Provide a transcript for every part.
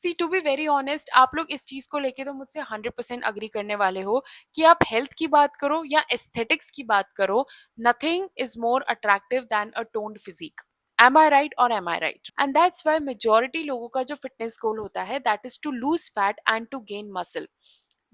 C to be very honest, आप लोग इस चीज को लेके तो मुझसे 100% अग्री करने वाले हो कि आप हेल्थ की बात करो या एस्थेटिक्स की बात करो, nothing is more attractive than a toned physique. Am I right और am I right? And that's why majority लोगों का जो फिटनेस गोल होता है that is to lose fat and to gain muscle.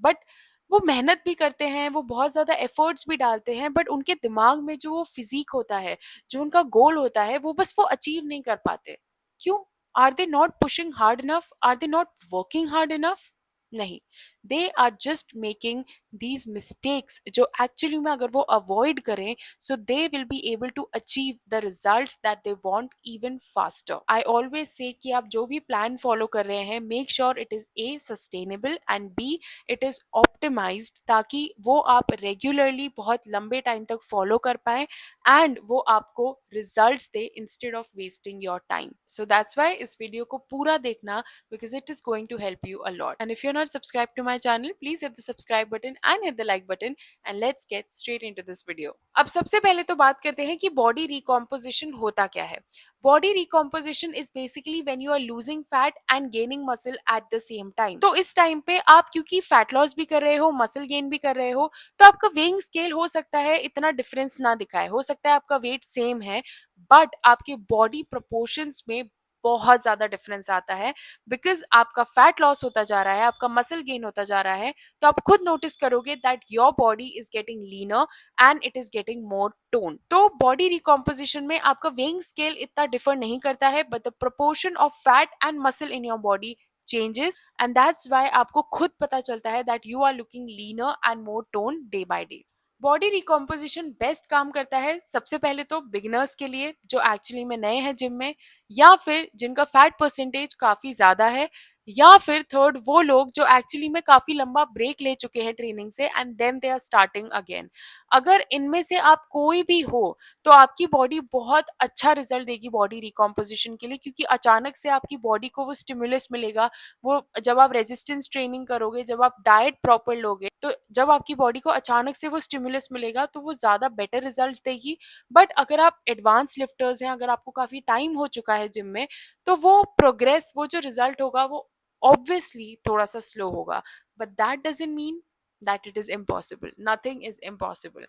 But वो मेहनत भी करते हैं, वो बहुत ज़्यादा एफर्ट्स भी डालते हैं, बट उनके दिमाग में जो वो फिजिक होता है, जो उनका गोल होता है, वो बस वो अचीव नहीं कर पाते। क्यों? Are they not pushing hard enough? Are they not working hard enough? नहीं, they are just making these mistakes जो एक्चुअली में अगर वो अवॉइड करें, so they will be able to achieve the results that they want even faster. I always say कि आप जो भी प्लान फॉलो कर रहे हैं, make sure it is A sustainable and B it is optimised, ताकि वो आप रेगुलरली बहुत लंबे टाइम तक फॉलो कर पाए एंड वो आपको results they instead of wasting your time. So that's why इस वीडियो को पूरा देखना, because it is going to help you a lot. And if you're not subscribed to my channel, please hit the subscribe button and hit the like button, and let's get straight into this video. अब सबसे पहले तो बात करते हैं कि body recomposition होता क्या है। Body recomposition is basically when you are losing fat and gaining muscle at the same time. तो इस टाइम पे आप क्योंकि फैट लॉस भी कर रहे हो, मसल गेन भी कर रहे हो, तो आपका वेइंग स्केल हो सकता है इतना डिफरेंस ना दिखाए, हो सकता है आपका वेट सेम है, बट आपके बॉडी प्रोपोर्शंस में बहुत ज्यादा डिफरेंस आता है, बिकॉज आपका फैट लॉस होता जा रहा है, आपका मसल गेन होता जा रहा है, तो आप खुद नोटिस करोगे that your body is getting leaner and it is getting more tone. तो बॉडी रिकॉम्पोजिशन में आपका वेइंग स्केल इतना डिफर नहीं करता है, but the proportion of fat and muscle in your body changes, and that's why आपको खुद पता चलता है that you are looking leaner and more tone day by day. Body recomposition best काम करता है सबसे पहले तो बिगिनर्स के लिए, जो एक्चुअली में नए हैं जिम में, या फिर जिनका फैट परसेंटेज काफी ज्यादा है, या फिर थर्ड वो लोग जो एक्चुअली में काफी लंबा ब्रेक ले चुके हैं ट्रेनिंग से and then they are starting again. अगर इनमें से आप कोई भी हो, तो आपकी बॉडी बहुत अच्छा रिजल्ट देगी बॉडी रिकॉम्पोजिशन के लिए, क्योंकि अचानक से आपकी बॉडी को वो स्टिमुलस मिलेगा। वो जब आप रेजिस्टेंस ट्रेनिंग करोगे, जब आप डाइट प्रॉपर लोगे, तो जब आपकी बॉडी को अचानक से वो स्टिमुलस मिलेगा तो वो ज्यादा बेटर रिजल्ट्स देगी। बट अगर आप एडवांस लिफ्टर्स हैं, अगर आपको काफी टाइम हो चुका है जिम में, तो वो प्रोग्रेस, वो जो रिजल्ट होगा, वो ऑब्वियसली थोड़ा सा स्लो होगा। But that doesn't mean that it is impossible, nothing is impossible.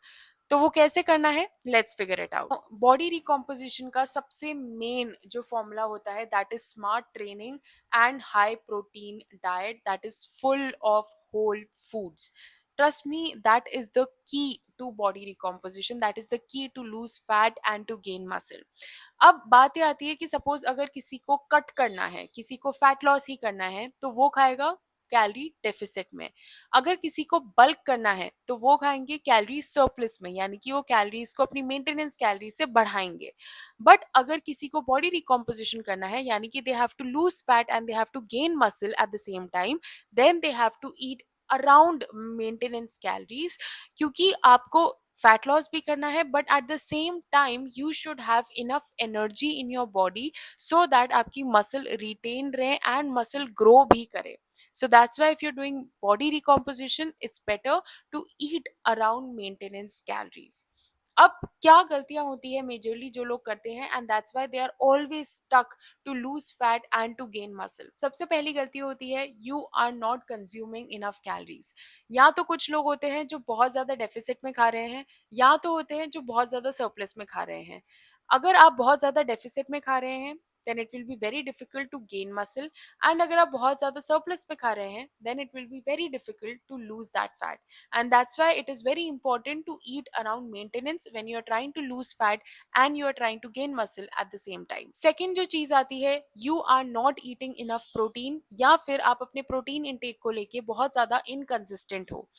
तो वो कैसे करना है, let's figure it out. Body recomposition का सबसे मेन जो फॉर्मूला होता है that is smart training and high protein diet that is full of whole foods. Trust me, that is the key to body recomposition, that is the key to lose fat and to gain muscle. अब बात ये आती है कि suppose अगर किसी को cut करना है, किसी को फैट लॉस ही करना है, तो वो खाएगा कैलोरी डेफिसिट में। अगर किसी को बल्क करना है तो वो खाएंगे कैलोरी सरप्लस में, यानी कि वो कैलोरीज को अपनी मेंटेनेंस कैलोरी से बढ़ाएंगे। बट अगर किसी को बॉडी रिकॉम्पोजिशन करना है, यानी कि they have to lose fat and they have to gain muscle at the same time, then they have to eat around maintenance calories, क्योंकि आपको फैट लॉस भी करना है, but at the same time you should have enough energy in your body so that आपकी muscle retain रहे and muscle grow भी करे। So that's why if you're doing body recomposition, it's better to eat around maintenance calories. अब क्या गलतियां होती है majorly जो लोग करते हैं, and that's why they are always stuck to lose fat and to gain muscle. सबसे पहली गलती होती है you are not consuming enough calories. या तो कुछ लोग होते हैं जो बहुत ज्यादा डेफिसिट में खा रहे हैं, या तो होते हैं जो बहुत ज्यादा सरप्लस में खा रहे हैं। अगर आप बहुत ज्यादा डेफिसिट में खा रहे हैं, then it will be very difficult to gain muscle, and अगर आप बहुत ज़्यादा surplus में खा रहे हैं, then it will be very difficult to lose that fat. And that's why it is very important to eat around maintenance when you are trying to lose fat and you are trying to gain muscle at the same time. Second जो चीज़ आती है, you are not eating enough protein, या फिर आप अपने protein intake को लेके बहुत ज़्यादा इनकंसिस्टेंट हो।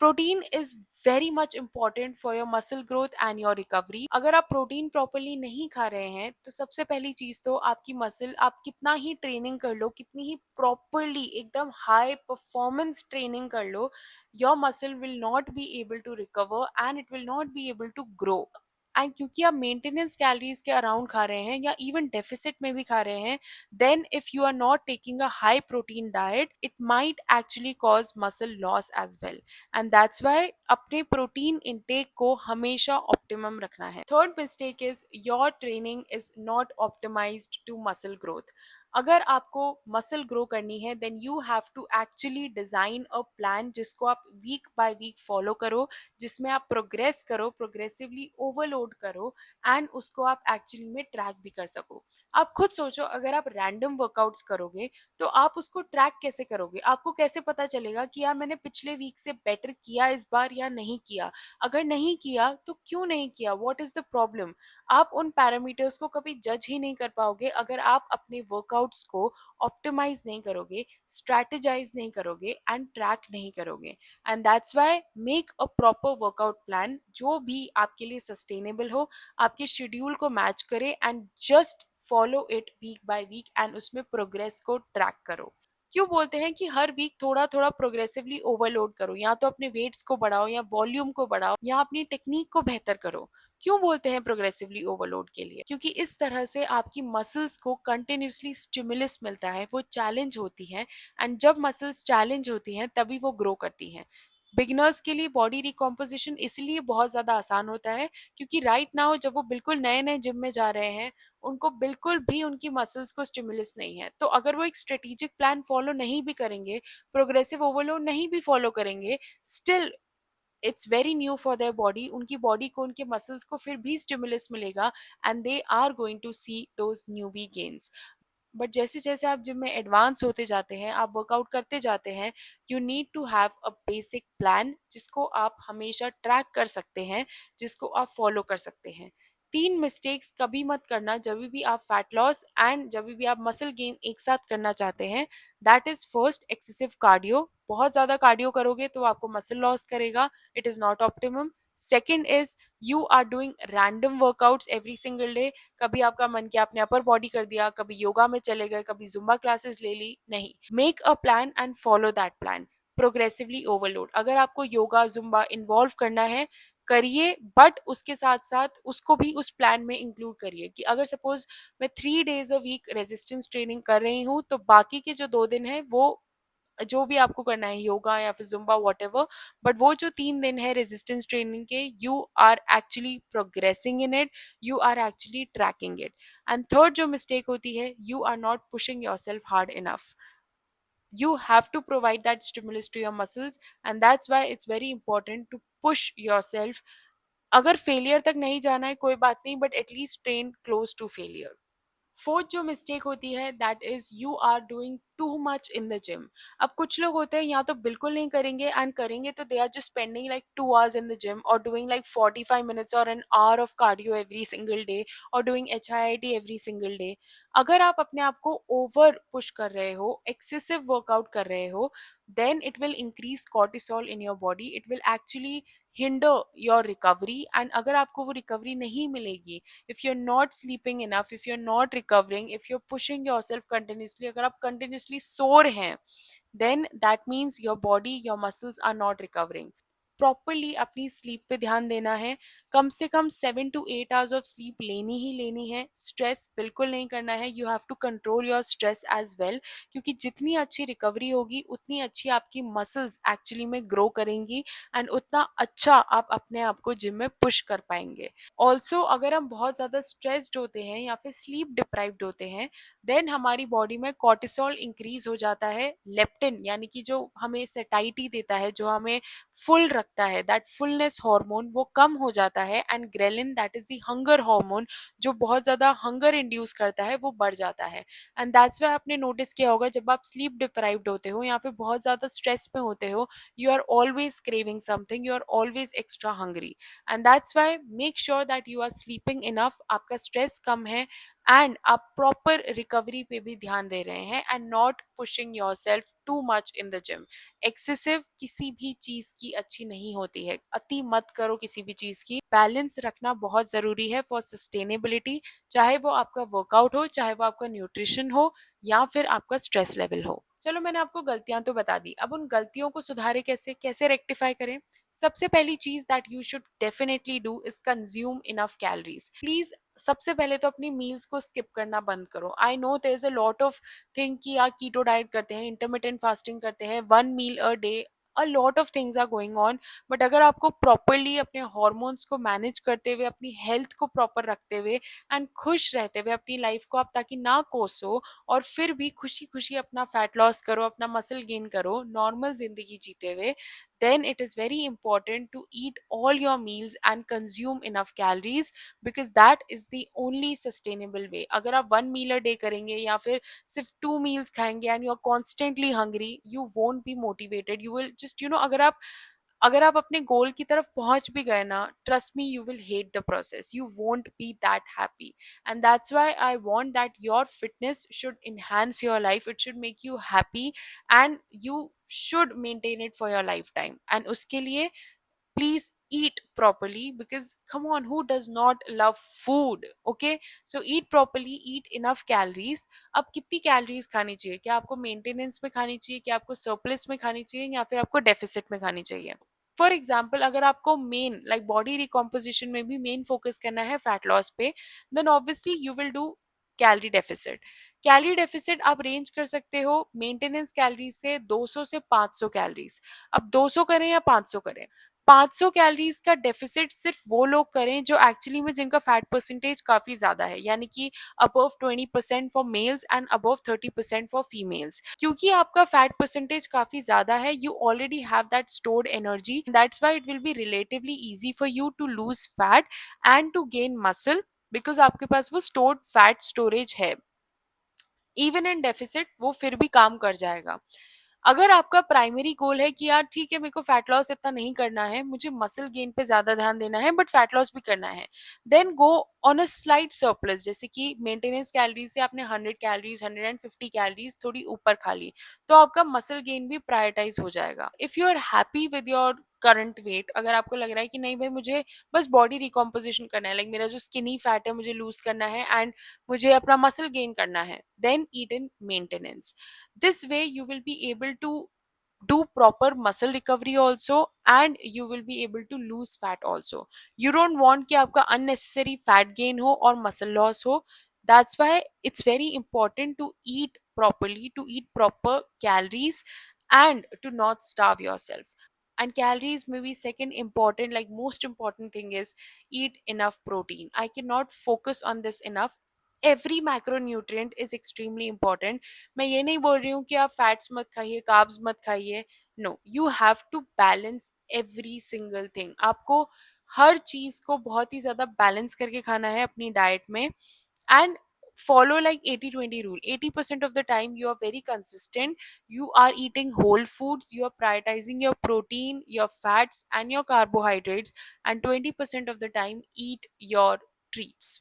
Protein is very much important for your muscle growth and your recovery. अगर आप प्रोटीन प्रॉपरली नहीं खा रहे हैं, तो सबसे पहली चीज तो आपकी मसल, आप कितना ही ट्रेनिंग कर लो, कितनी ही प्रॉपरली एकदम हाई परफॉर्मेंस ट्रेनिंग कर लो, your muscle will not be able to recover and it will not be able to grow. And क्योंकि आप मेंटेनेंस कैलोरीज के अराउंड खा रहे हैं या इवन डेफिसिट में भी खा रहे हैं, then if you are not taking a high protein diet, it might actually cause muscle loss as well. And that's why अपने प्रोटीन इंटेक को हमेशा ऑप्टिमम रखना है। Third mistake is your training is not optimized to muscle growth. अगर आपको muscle grow करनी है then you have to actually design a plan जिसको आप वीक बाय वीक फॉलो करो, जिसमें आप प्रोग्रेस करो, प्रोग्रेसिवली ओवरलोड करो एंड उसको आप एक्चुअली में ट्रैक भी कर सको। आप खुद सोचो, अगर आप रैंडम वर्कआउट्स करोगे तो आप उसको ट्रैक कैसे करोगे? आपको कैसे पता चलेगा कि यार मैंने पिछले वीक से बेटर किया इस बार या नहीं किया? अगर नहीं किया तो क्यों नहीं किया? What is the problem? आप उन पैरामीटर्स को कभी जज ही नहीं कर पाओगे अगर आप अपने वर्कआउट्स को ऑप्टिमाइज नहीं करोगे, स्ट्रैटेजाइज नहीं करोगे एंड ट्रैक नहीं करोगे। And that's why make a proper workout plan जो भी आपके लिए सस्टेनेबल हो, आपके शेड्यूल को मैच करे and just follow it week by week and उसमें प्रोग्रेस को ट्रैक करो। क्यों बोलते हैं कि हर वीक थोड़ा थोड़ा प्रोग्रेसिवली ओवरलोड करो, या तो अपने वेट्स को बढ़ाओ या वॉल्यूम को बढ़ाओ या अपनी टेक्निक को बेहतर करो? क्यों बोलते हैं प्रोग्रेसिवली ओवरलोड के लिए? क्योंकि इस तरह से आपकी मसल्स को कंटिन्यूसली स्टिमुलस मिलता है, वो चैलेंज होती है एंड जब मसल्स चैलेंज होती हैं तभी वो ग्रो करती हैं। बिगिनर्स के लिए बॉडी रिकॉम्पोजिशन इसलिए बहुत ज़्यादा आसान होता है क्योंकि राइट नाउ जब वो बिल्कुल नए नए जिम में जा रहे हैं, उनको बिल्कुल भी उनकी मसल्स को स्टिमुलस नहीं है। तो अगर वो एक स्ट्रेटेजिक प्लान फॉलो नहीं भी करेंगे, प्रोग्रेसिव ओवरलोड नहीं भी फॉलो करेंगे, still it's very new for their body, उनकी बॉडी को उनके मसल्स को फिर भी स्टिमुलस मिलेगा and they are going to see those newbie gains. But जैसे जैसे आप जिम में एडवांस होते जाते हैं, आप वर्कआउट करते जाते हैं, you need to have a basic plan जिसको आप हमेशा ट्रैक कर सकते हैं, जिसको आप फॉलो कर सकते हैं। तीन मिस्टेक्स कभी मत करना जब भी आप फैट लॉस एंड जब भी आप मसल गेन एक साथ करना चाहते हैं। That is first, excessive cardio. बहुत ज़्यादा कार्डियो करोगे तो आपको मसल लॉस करेगा, it is not optimum. Second is you are doing random workouts every single day. कभी आपका मन किया आपने अपर बॉडी कर दिया, कभी योगा में चले गए, कभी जुम्बा क्लासेस ले ली, नहीं। Make a plan and follow that plan, progressively overload. अगर आपको योगा जुम्बा इन्वॉल्व करना है, करिए, बट उसके साथ साथ उसको भी उस प्लान में इंक्लूड करिए कि अगर सपोज मैं 3 days a week resistance training कर रही हूँ तो बाकी के जो 2 दिन है वो जो भी आपको करना है, योगा या फिर जुम्बा वॉट, बट वो जो 3 दिन है रेजिस्टेंस ट्रेनिंग के, you are actually progressing in it, you are actually tracking it. And third जो मिस्टेक होती है, you are not pushing yourself hard enough. you have to provide that stimulus to your muscles, and that's why it's very important to push yourself। अगर failure तक नहीं जाना है कोई बात नहीं, but at least train close to failure. Fourth जो mistake होती है that is you are doing too much in the gym. अब कुछ लोग होते हैं या तो बिल्कुल नहीं करेंगे, एंड करेंगे तो they are just spending like 2 hours in the gym और डूइंग लाइक 45 minutes और an hour of cardio every single day और doing HIIT every single day. अगर आप अपने आप को ओवर पुश कर रहे हो, एक्सेसिव वर्कआउट कर रहे हो, then it will increase cortisol in your body, it will actually hinder your recovery. And अगर आपको वो रिकवरी नहीं मिलेगी, if you're not sleeping enough, if you're not recovering, if you're pushing yourself continuously, अगर आप continuously सोर हैं, then that means your body, your muscles are not recovering। Properly अपनी स्लीप पे ध्यान देना है, कम से कम 7 to 8 hours ऑफ स्लीप लेनी ही लेनी है। स्ट्रेस बिल्कुल नहीं करना है, you have to control your stress as well, क्योंकि जितनी अच्छी रिकवरी होगी उतनी अच्छी आपकी मसल्स एक्चुअली में ग्रो करेंगी एंड उतना अच्छा आप अपने आप को जिम में पुश कर पाएंगे। ऑल्सो अगर हम बहुत ज़्यादा स्ट्रेस्ड होते हैं या फिर स्लीप डिप्राइव्ड होते हैं, देन हमारी बॉडी में कॉर्टिसोल इंक्रीज हो जाता है। लेप्टिन यानी कि जो हमें सेटाइटी देता है, जो हमें फुल रखता है, दैट फुलनेस हार्मोन वो कम हो जाता है। And ghrelin that is the hunger hormone, जो बहुत ज़्यादा हंगर इंड्यूस करता है, वो बढ़ जाता है। एंड दैट्स वाई आपने नोटिस किया होगा जब आप स्लीप डिप्राइव्ड होते हो या फिर बहुत ज़्यादा स्ट्रेस में होते हो, you are always craving something, you are always extra hungry. And that's why make sure that you are sleeping enough, आपका स्ट्रेस कम है एंड आप प्रॉपर रिकवरी पे भी ध्यान दे रहे हैं and not pushing yourself to much in the gym. Excessive किसी भी चीज की अच्छी नहीं होती है, अति मत करो किसी भी चीज की। बैलेंस रखना बहुत जरूरी है फॉर सस्टेनेबिलिटी, चाहे वो आपका वर्कआउट हो, चाहे वो आपका न्यूट्रिशन हो या फिर आपका स्ट्रेस लेवल हो। चलो मैंने आपको गलतियां तो बता दी, अब उन गलतियों को सुधारे कैसे, कैसे रेक्टिफाई करें? सबसे पहली चीज that you should definitely do is consume enough calories. Please सबसे पहले तो अपनी मील्स को स्किप करना बंद करो। I know there is a lot of thing कि यार कीटो डाइट करते हैं, इंटरमिटेंट फास्टिंग करते हैं, 1 meal a day। A lot of things are going on, but अगर आपको प्रॉपरली अपने हॉर्मोन्स को मैनेज करते हुए, अपनी हेल्थ को प्रॉपर रखते हुए एंड खुश रहते हुए अपनी लाइफ को आप ताकि ना कोसो, और फिर भी खुशी खुशी अपना फैट लॉस करो, अपना मसल गेन करो नॉर्मल जिंदगी जीते हुए, then it is very important to eat all your meals and consume enough calories, because that is the only sustainable way. अगर आप 1 meal a day करेंगे या फिर सिर्फ 2 meals खाएंगे and you are constantly hungry, you won't be motivated, you will just अगर आप अपने गोल की तरफ पहुंच भी गए ना, trust me, you will hate the process, you won't be that happy. And that's why I want that your fitness should enhance your life, it should make you happy, and you should maintain it for your lifetime. And uske liye please eat properly, because come on, who does not love food? Okay, so eat properly, eat enough calories. अब कितनी calories खानी चाहिए? क्या आपको maintenance में खानी चाहिए, क्या आपको सरप्लस में खानी चाहिए, या फिर आपको डेफिसिट में खानी चाहिए? फॉर एग्जाम्पल, अगर आपको मेन लाइक बॉडी रिकॉम्पोजिशन में भी मेन फोकस करना है फैट लॉस पे, then obviously you will do calorie deficit. Calorie deficit आप रेंज कर सकते हो मेंटेनेंस कैलोरीज से 200 से 500 कैलोरीज. अब 200 करें या 500 करें, 500 कैलोरीज का डेफिसिट सिर्फ वो लोग करें जो एक्चुअली में जिनका फैट परसेंटेज काफी ज्यादा है, यानी कि above 20% for males and above 30% for females. क्योंकि आपका फैट परसेंटेज काफी ज्यादा है, you already have that stored energy, that's why it will be relatively easy for you to lose fat and to gain muscle, because आपके पास वो stored fat storage है. Even in deficit वो फिर भी काम कर जाएगा. अगर आपका प्राइमरी गोल है कि यार ठीक है, मेरे को फैट लॉस इतना नहीं करना है, मुझे मसल गेन पे ज्यादा ध्यान देना है बट फैट लॉस भी करना है, then go on a slight surplus. जैसे कि मेंटेनेंस कैलोरीज से आपने 100 कैलोरीज, 150 कैलोरीज थोड़ी ऊपर खा ली, तो आपका मसल गेन भी प्रायोरिटाइज हो जाएगा. If you are happy with your current weight, अगर आपको लग रहा है कि नहीं भाई मुझे बस बॉडी रिकॉम्पोजिशन करना है, लाइक मेरा जो स्किनी फैट है मुझे लूज करना है एंड मुझे अपना मसल गेन करना है, then eat in maintenance. This way you will be able to do proper muscle recovery also, and you will be able to lose fat also. You don't want कि आपका unnecessary fat gain हो और muscle loss हो. That's why it's very important to eat properly, to eat proper calories, and to not starve yourself. And calories may be second important, like most important thing is eat enough protein. I cannot focus on this enough. Every macronutrient is extremely important. मैं ये नहीं बोल रही हूँ कि आप fats मत खाइए, कार्ब्स मत खाइए. No, you have to balance every single thing. आपको हर चीज को बहुत ही ज्यादा बैलेंस करके खाना है अपनी डाइट में. And follow like 80-20 rule. 80% of the time you are very consistent, you are eating whole foods, you are prioritizing your protein, your fats and your carbohydrates, and 20% of the time eat your treats.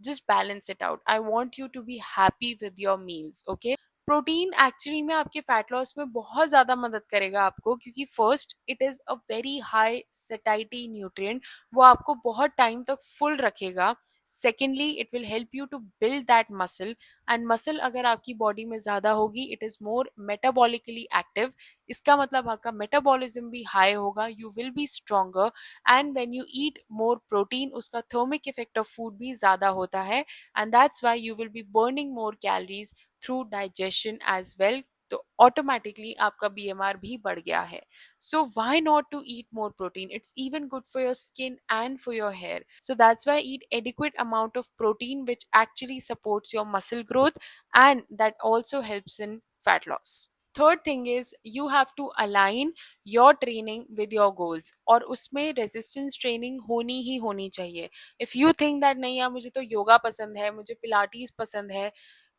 Just balance it out. I want you to be happy with your meals. Okay, protein actually में आपके fat loss में बहुत ज़्यादा मदद करेगा आपको, क्योंकि first it is a very high satiety nutrient, वो आपको बहुत टाइम तक फुल रखेगा. Secondly it will help you to build that muscle, and muscle अगर आपकी बॉडी में ज़्यादा होगी, it is more metabolically active. इसका मतलब आपका मेटाबॉलिज्म भी हाई होगा, you will be stronger. And when you eat more protein, उसका थर्मिक इफेक्ट ऑफ फूड भी ज़्यादा होता है, and that's why you will be burning more calories through digestion as well. तो ऑटोमेटिकली आपका बीएमआर भी बढ़ गया है. So why not to eat more protein? It's even good for your skin and for your hair. So that's why eat adequate amount of protein which actually supports your muscle growth, and that also helps in fat loss. Third thing is you have to align your training with your goals, और उसमें resistance training होनी ही होनी चाहिए. If you think that नहीं यार मुझे तो योगा पसंद है, मुझे पिलाटीज पसंद है,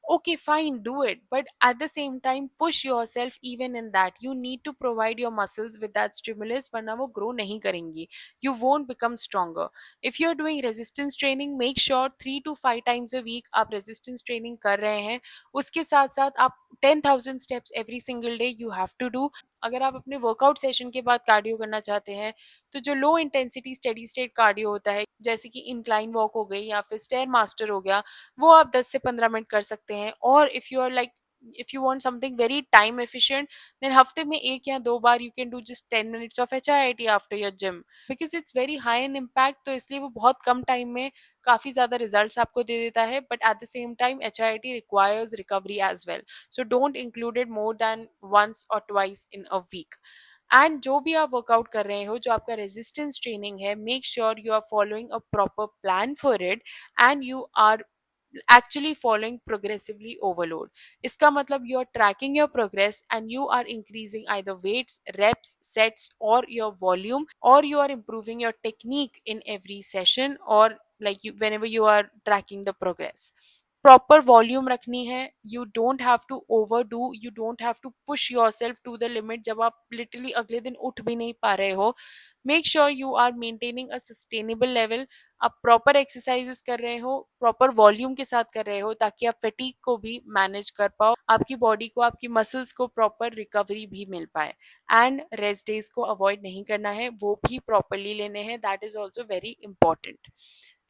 okay, fine, do it, but at the same time push yourself even in that. You need to provide your muscles with that stimulus, वरना वो grow नहीं करेंगी, you won't become stronger. If you're doing resistance training, make sure 3 to 5 times a week आप resistance training कर रहे हैं. उसके साथ साथ आप 10,000 steps every single day you have to do. अगर आप अपने वर्कआउट सेशन के बाद कार्डियो करना चाहते हैं, तो जो low intensity steady state cardio होता है, जैसे कि इंक्लाइन वॉक हो गई या फिर स्टेयर मास्टर हो गया, वो आप 10 से 15 मिनट कर सकते हैं. और if you are like, if you want something very time efficient, then हफ्ते में 1 या 2 बार you can do just 10 minutes of HIIT after your gym, because it's very high in impact. तो इसलिए वो बहुत कम टाइम में काफ़ी ज़्यादा रिजल्ट्स आपको दे देता है, but at the same time HIIT requires recovery as well. So don't include it more than once or twice in a week. And जो भी आप वर्कआउट कर रहे हो, जो आपका रेजिस्टेंस ट्रेनिंग है, make sure you are following a proper plan for it and you are actually following progressively overload. इसका मतलब you are tracking your progress and you are increasing either weights, reps, sets or your volume, or you are improving your technique in every session, or like you whenever you are tracking the progress. Proper volume रखनी है. You don't have to overdo, you don't have to push yourself to the limit जब आप literally अगले दिन उठ भी नहीं पा रहे हो. Make sure you are maintaining a sustainable level. आप प्रॉपर एक्सरसाइजेस कर रहे हो, प्रॉपर वॉल्यूम के साथ कर रहे हो, ताकि आप फटीग को भी मैनेज कर पाओ, आपकी बॉडी को, आपकी मसल्स को प्रॉपर रिकवरी भी मिल पाए. एंड रेस्ट डेज को अवॉइड नहीं करना है, वो भी प्रॉपरली लेने हैं. That is also very important.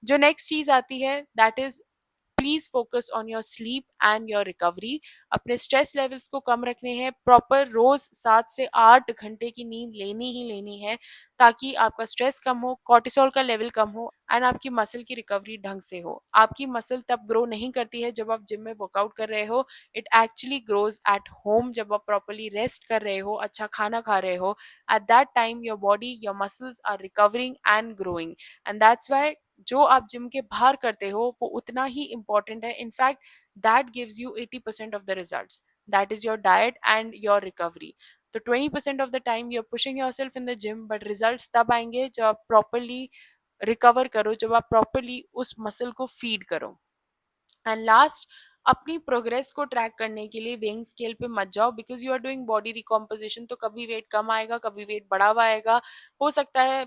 जो नेक्स्ट चीज आती है that is please focus on your sleep and your recovery. अपने स्ट्रेस लेवल्स को कम रखने हैं. प्रॉपर रोज 7 से 8 घंटे की नींद लेनी ही लेनी है, ताकि आपका स्ट्रेस कम हो, कॉर्टिसोल का लेवल कम हो एंड आपकी मसल की रिकवरी ढंग से हो. आपकी मसल तब ग्रो नहीं करती है जब आप जिम में वर्कआउट कर रहे हो. It actually grows at home जब आप प्रॉपरली रेस्ट कर रहे हो, अच्छा खाना खा रहे हो. At that time your body, your muscles are recovering and growing. And that's why जो आप जिम के बाहर करते हो वो उतना ही इम्पोर्टेंट है. In fact that gives you 80% of the results. That is your diet and your recovery. तो 20% of the time you are pushing yourself in the gym, but result तब आएंगे जब आप प्रॉपरली रिकवर करो, जब आप प्रॉपरली उस मसल को फीड करो. एंड लास्ट, अपनी प्रोग्रेस को ट्रैक करने के लिए वेइंग स्केल पे मत जाओ, because you are doing body recomposition. तो कभी वेट कम आएगा, कभी वेट बढ़ा हुआ आएगा. हो सकता है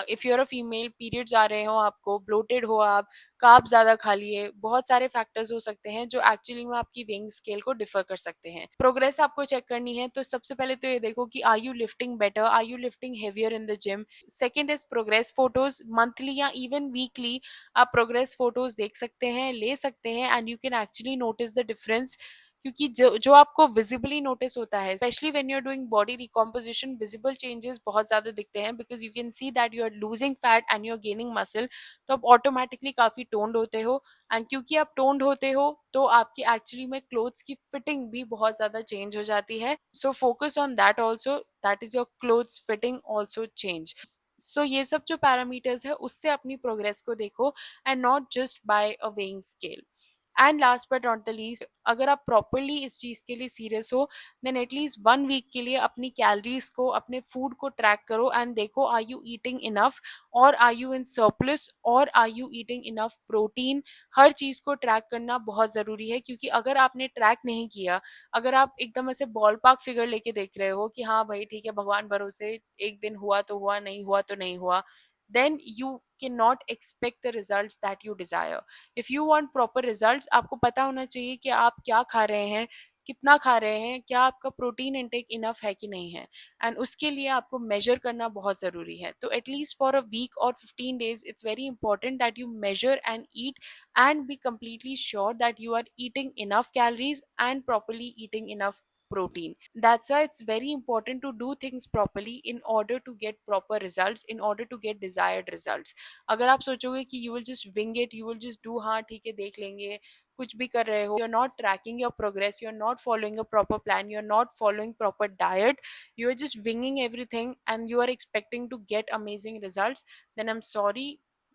if you are a female, periods आ रहे हो आपको, ब्लोटेड हो आप, कार्ब ज़्यादा खा लिए, बहुत सारे फैक्टर्स हो सकते हैं जो एक्चुअली में आपकी वेइंग स्केल को डिफर कर सकते हैं. प्रोग्रेस आपको चेक करनी है तो सबसे पहले तो ये देखो कि are you lifting better, are you lifting heavier in the gym. Second is progress photos, monthly या इवन वीकली आप प्रोग्रेस फोटोज देख सकते हैं, ले सकते हैं, and you can actually notice the difference. क्योंकि जो आपको विजिबली नोटिस होता है, specially when you are doing body recomposition, visible changes बहुत ज़्यादा दिखते हैं, because you can see that you are losing fat and you are gaining muscle. तो आप ऑटोमेटिकली काफ़ी टोन्ड होते हो. एंड क्योंकि आप टोन्ड होते हो तो आपकी एक्चुअली में क्लोथ्स की फिटिंग भी बहुत ज़्यादा चेंज हो जाती है. So focus on that also, that is your clothes fitting also change. So ये सब जो पैरामीटर्स है उससे अपनी प्रोग्रेस को देखो, and not just by a weighing scale. And last but not the least, अगर आप प्रॉपरली इस चीज़ के लिए सीरियस हो, देन एटलीस्ट 1 वीक के लिए अपनी कैलोरीज को, अपने फूड को ट्रैक करो एंड देखो आर यू ईटिंग इनफ, और आर यू इन सरप्लस, और are you eating enough protein. हर चीज़ को ट्रैक करना बहुत ज़रूरी है, क्योंकि अगर आपने ट्रैक नहीं किया, अगर आप एकदम ऐसे बॉल पार्क फिगर लेके देख रहे हो कि हाँ भाई ठीक है, भगवान भरोसे, एक दिन हुआ तो हुआ, नहीं हुआ तो नहीं हुआ, then you cannot expect the results that you desire. If you want proper results, आपको पता होना चाहिए कि आप क्या खा रहे हैं, कितना खा रहे हैं, क्या आपका प्रोटीन इनटेक इनफ है कि नहीं है, एंड उसके लिए आपको मेजर करना बहुत ज़रूरी है. तो एटलीस्ट फॉर अ वीक और 15 days it's very important that you measure and eat and be completely sure that you are eating enough calories and properly eating enough protein. That's why it's very important to do things properly in order to get proper results, in order to get desired results. अगर आप सोचोगे कि you will just wing it, you will just do, हाँ ठीक है देख लेंगे, कुछ भी कर रहे हो, you're not tracking your progress, you're not following a proper plan, you're not following proper diet, you are just winging everything and you are expecting to get amazing results, then I'm sorry,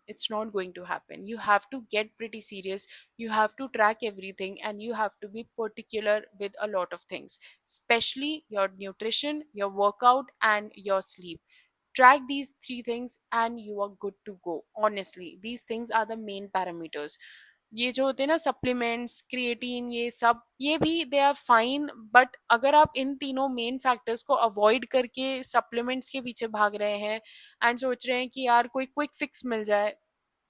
it's not going to happen. You have to get pretty serious, you have to track everything, and you have to be particular with a lot of things, especially your nutrition, your workout, and your sleep. Track these three things and you are good to go. Honestly, these things are the main parameters. ये जो होते हैं ना supplements, creatine, ये सब, ये भी they are fine, but अगर आप इन तीनों मेन फैक्टर्स को अवॉइड करके सप्लीमेंट्स के पीछे भाग रहे हैं एंड सोच रहे हैं कि यार कोई क्विक फिक्स मिल जाए,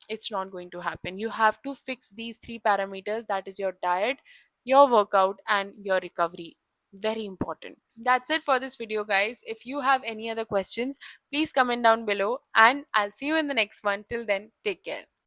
it's not going to happen. You have to fix these three parameters, that is your diet, your workout, and your recovery. Very important. That's it for this video, guys. If you have any other questions, please comment down below, and I'll see you in the next one. Till then, take care.